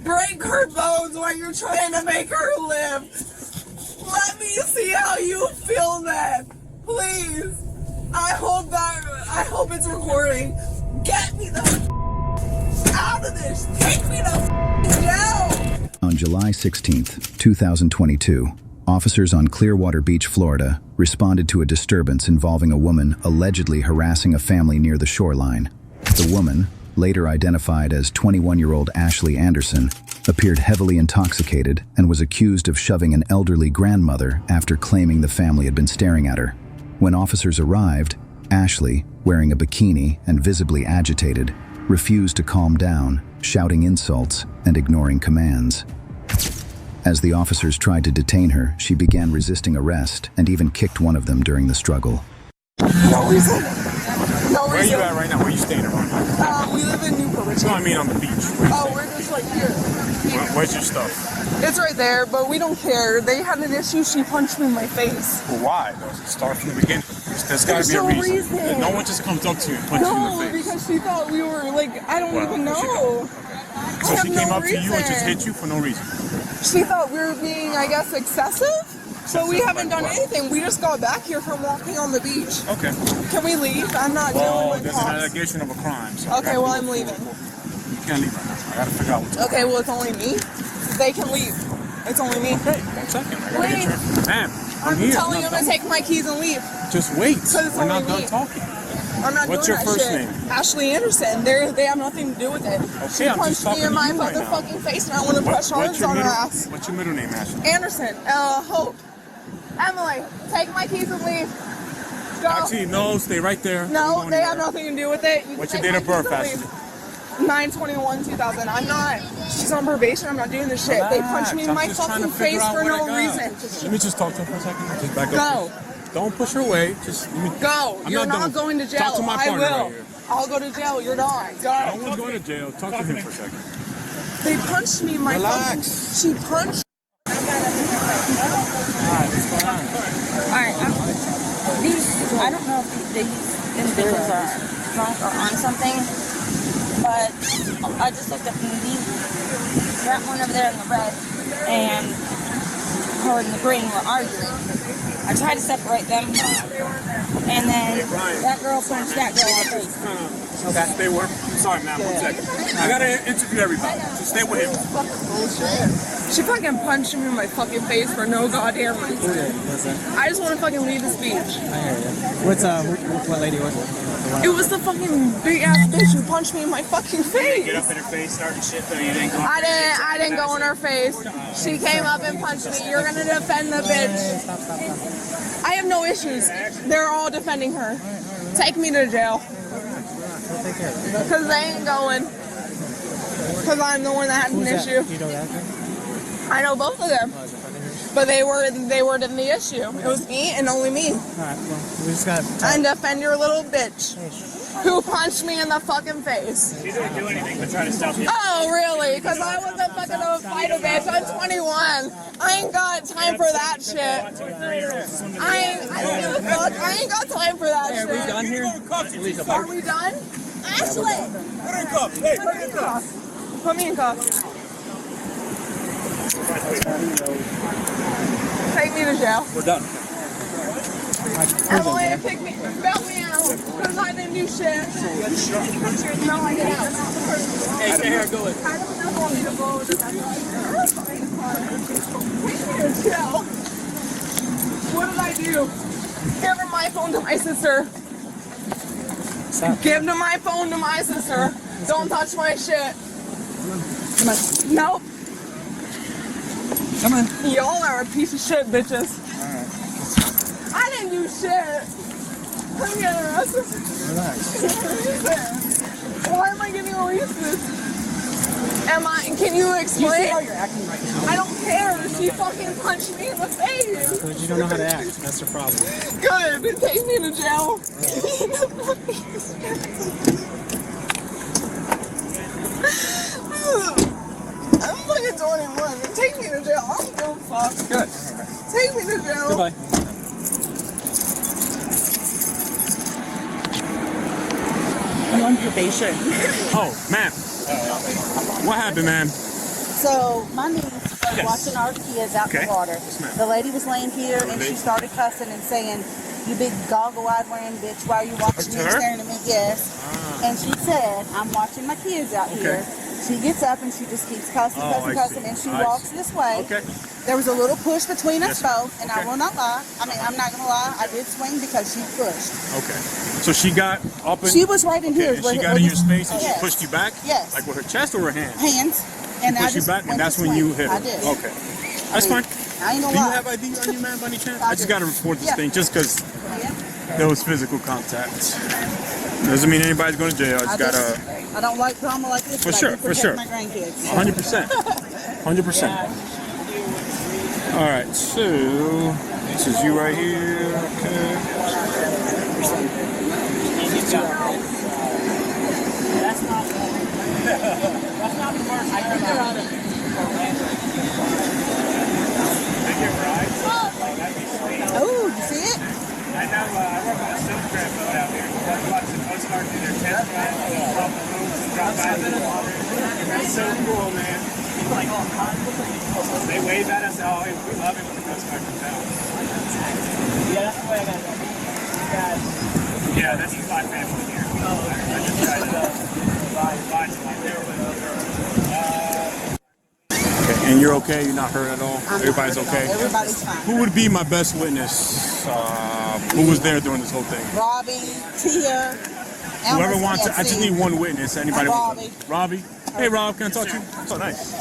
break her bones while you're trying to make her live. Let me see how you feel that. Please. I hope it's recording. Get me the out of this. Take me to jail. On July 16th, 2022, officers on Clearwater Beach, Florida, responded to a disturbance involving a woman allegedly harassing a family near the shoreline. The woman, later identified as 21-year-old Ashley Anderson, appeared heavily intoxicated and was accused of shoving an elderly grandmother after claiming the family had been staring at her. When officers arrived, Ashley, wearing a bikini and visibly agitated, refused to calm down, shouting insults and ignoring commands. As the officers tried to detain her, she began resisting arrest and even kicked one of them during the struggle. No reason. No reason. Where are you at right now? Where are you staying at right now? We live in Newport. No, I mean on the beach. Oh, we're just like here. Where's your stuff? It's right there, but we don't care. They had an issue. She punched me in my face. Well, why? Start from the beginning. There's got to be a reason. No one just comes up to you and punches you in the face. No, because she thought we were like, I don't even know. Okay. So she came up to you and just hit you for no reason? She thought we were being, I guess, excessive. So we haven't done anything. We just got back here from walking on the beach. Okay. Can we leave? I'm not dealing with there's cops. an allegation of a crime. So okay, well, I'm leaving. You can't leave right now. I gotta figure out what's going on. Okay, well, it's only me. They can leave. It's only me. Okay, 1 second. I gotta get your... Ma'am, I'm here. telling you to take my keys and leave. Just wait. It's We're not only done me. talking. I'm not What's doing your that first shit. name? Ashley Anderson. They have nothing to do with it. Okay, she I'm just punched talking me in to my you right now. fucking face, and I want to press charges on her ass. What's your middle name, Ashley? Anderson. Hope. Emily, take my keys and leave. Go. Actually, no, stay right there. No, they have nothing to do with it. What's your date of birth, Ashley? 9/21/2000. I'm not. She's on probation. I'm not doing this shit. They punched me in my fucking face for no reason. Let me just talk to her for a second. Just back Go. up. Don't push her away. Just let me go. You're not going to jail. Talk to my partner I will. right here. I'll go to jail. You're not. Go. No one's going to jail. Talk to him for a second. They punched me in my fucking... She punched... Alright, I don't know if these individuals are drunk or on something, but I just looked up and that one over there in the red and her in the green were arguing. I tried to separate them, and then that girl punched that girl in the face. Okay. Stay where? Sorry, ma'am. 1 second. I gotta interview everybody. So stay with him. She fucking punched me in my fucking face for no goddamn reason. I just want to fucking leave this beach. I hear you. What lady was it? It was the fucking big ass bitch who punched me in my fucking face. Get up in her face, starting shit, though. You didn't go. I didn't go in her face. She came up and punched me. You're gonna defend the bitch. Stop. I have no issues. They're all defending her. Take me to jail. Because they ain't going. Because I'm the one that had an issue. You know that? I know both of them. But they were in the issue. It was me and only me. Alright, well, we just got... And defend your little bitch who punched me in the fucking face. She didn't do anything but try to stop you. Oh, really? Because I wasn't fucking a fighter, bitch. I'm 21. I ain't got time for that shit. I don't give a fuck. I ain't got time for that shit. Are we done here? Are we done? Ashley! Put her in cuffs. Hey, put her in cuffs. Put me in cuffs. Take me to jail. We're done. Emily, pick me, bail me out, because I didn't do shit. No, I didn't. Hey, stay here, go ahead. I don't know if to go with Take me to jail. What did I do? Give her my phone to my sister. Stop. Give my phone to my sister. Don't touch my shit. Come on. Nope. Come on. Y'all are a piece of shit, bitches. Alright. I didn't do shit. I'm getting arrested. Relax. Why am I getting arrested? Can you explain? You see how you're acting right now? I don't care. She fucking punched me in the face. Because you don't know how to act. That's the problem. Good. Take me to jail. I'm fucking 21. Take me to jail. I don't give a fuck. Good. Take me to jail. Goodbye. I'm on probation. Oh, ma'am. What happened, ma'am? So my niece was watching our kids out in the water. The lady was laying here and she started cussing and saying, "You big goggle-eyed wearing bitch, why are you watching me and staring at me?" Yes. And she said, "I'm watching my kids out here." She gets up and she just keeps cussing, and she walks this way. There was a little push between us both, and I will not lie. I mean, I'm not going to lie. I did swing because she pushed. So she got up and... She was right in here. And she got in your space and she pushed you back? Yes. Like with her chest or her hands? Hands. And I pushed you back, and that's when you hit her? I did. Okay. That's fine. I ain't gonna Do you lie. have ID on you, man, by any chance? I just got to report this thing just because there was physical contact. Doesn't mean anybody's going to jail. I just got to... I don't like drama like this. For sure. My grandkids. 100%. 100%. All right, so this is you right here. Okay. That's not the worst. I think they're on it. Oh, you see it? I know, I work on a silk crab boat out here. I watch the Coast Guard do their test run, off the boats and drop out in the water. That's so cool, man. They wave at us. Oh, we love it when the Coast Guard comes out. Yeah, that's the way I got that. Yeah, this is my family here. I just tried to watch it like there. And you're okay? You're not hurt at all? Everybody's okay? Everybody's fine. Who would be my best witness? Who was there during this whole thing? Robbie, Tia, whoever wants to. I just need one witness. Anybody? Robbie. Hey, Rob, can I talk to you? So nice.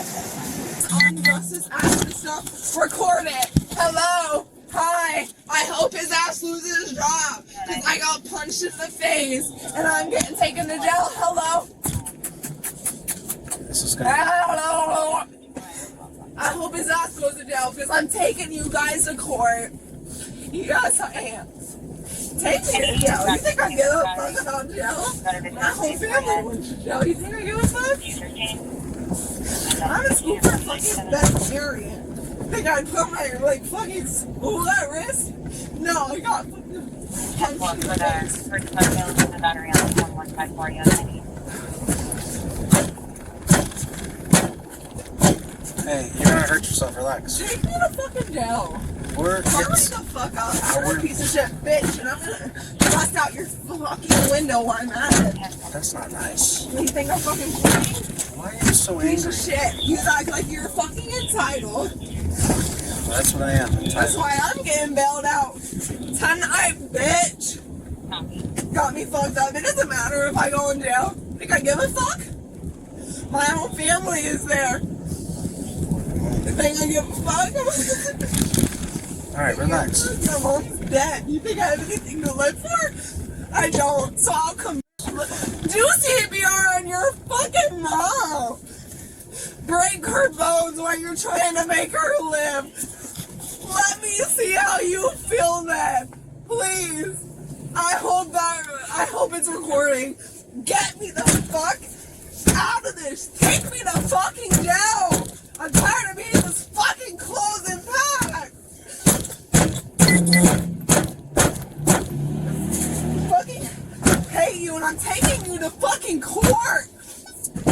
Justice Ashton stuff. Record it. Hello. Hi. I hope his ass loses his job because I got punched in the face and I'm getting taken to jail. Hello. This is good. Hello. I hope his ass goes to jail because I'm taking you guys to court. Yes, I am. Take me to jail. You think I give a fuck about jail? My whole family went to jail. You think I give a fuck? I'm in school for fucking veterinarian. Think I put my fucking school at risk? No, I got fucking punched in the face. Hey, you're gonna hurt yourself. Relax. Take me to fucking jail. We're Fuck the fuck out. You're a piece of shit bitch, and I'm gonna bust out your fucking window while I'm at it. That's not nice. You think I'm fucking playing? Why are you so Piece angry? of shit. You act like you're fucking entitled. That's what I am. That's why I'm getting bailed out tonight, bitch. Got me fucked up. It doesn't matter if I go in jail. Think I give a fuck? My whole family is there. Think I give a fuck? Alright, relax. Your mom's dead. You think I have anything to live for? I don't. So I'll come do CPR on your fucking mom. Break her bones while you're trying to make her live. Let me see how you feel that. Please. I hope it's recording. Get me the fuck out of this. Take me to fucking jail. I'm tired of being in this fucking clothes and pack. Fucking hate you, and I'm taking you to fucking court.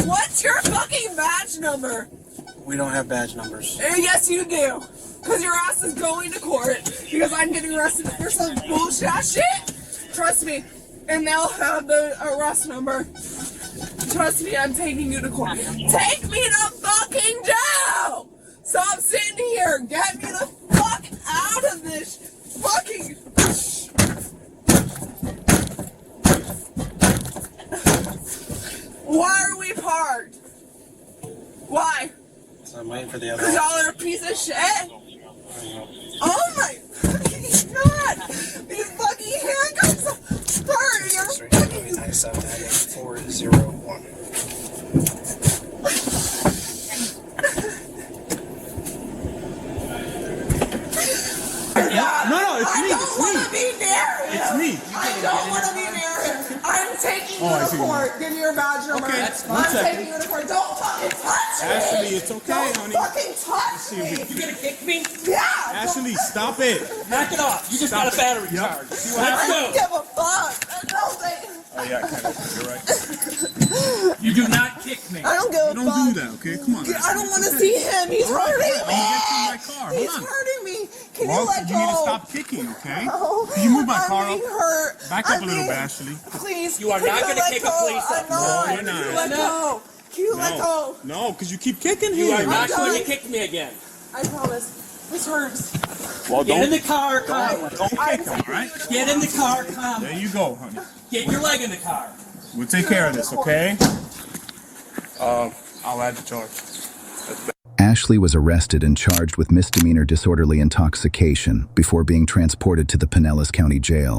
What's your fucking badge number? We don't have badge numbers. Yes, you do. Because your ass is going to court. Because I'm getting arrested for some bullshit shit. Trust me. And they'll have the arrest number. Trust me, I'm taking you to court. Take me to fucking jail! Stop sitting here. Get me the fuck out of this fucking... Why are we parked? Why? So I'm waiting for the other Because y'all are a piece of shit? Oh my fucking god! These fucking handcuffs hurt! You're fucking... 9798-401. No, it's me. I don't want to be near him. It's me. I don't want to be near him. I'm taking you to court. Give me your badge number. Okay, I'm taking you to court. Don't fucking touch me. Ashley, it's okay, Don't honey. fucking touch me. You gonna kick me? Yeah. Ashley, stop it. Knock it off. You just got a battery charge. I don't give a fuck. No, yeah, I can't open it. You're right. You do not kick me. I don't give a Don't fuck. do that, okay? Come on. I don't want to see him. He's hurting me. I'll get you in my car. Hold He's on. hurting me. Can Well, you let you go? need to stop kicking, okay? No. Can you move my car I'm up? being hurt. Back up I'm a little being- bit, Ashley. Please. You are can not you gonna let kick a go? police I'm officer. not. No, you're not. Can you let go? Can you let go? No, because you keep kicking him. You are not I'm going done. to kick me again. I promise. This hurts. Well, Get in don't, the car, come. don't kick him, all right? Get in the car, come. There you go, honey. Get your leg in the car. We'll take care of this, okay? I'll add the charge. Ashley was arrested and charged with misdemeanor disorderly intoxication before being transported to the Pinellas County Jail.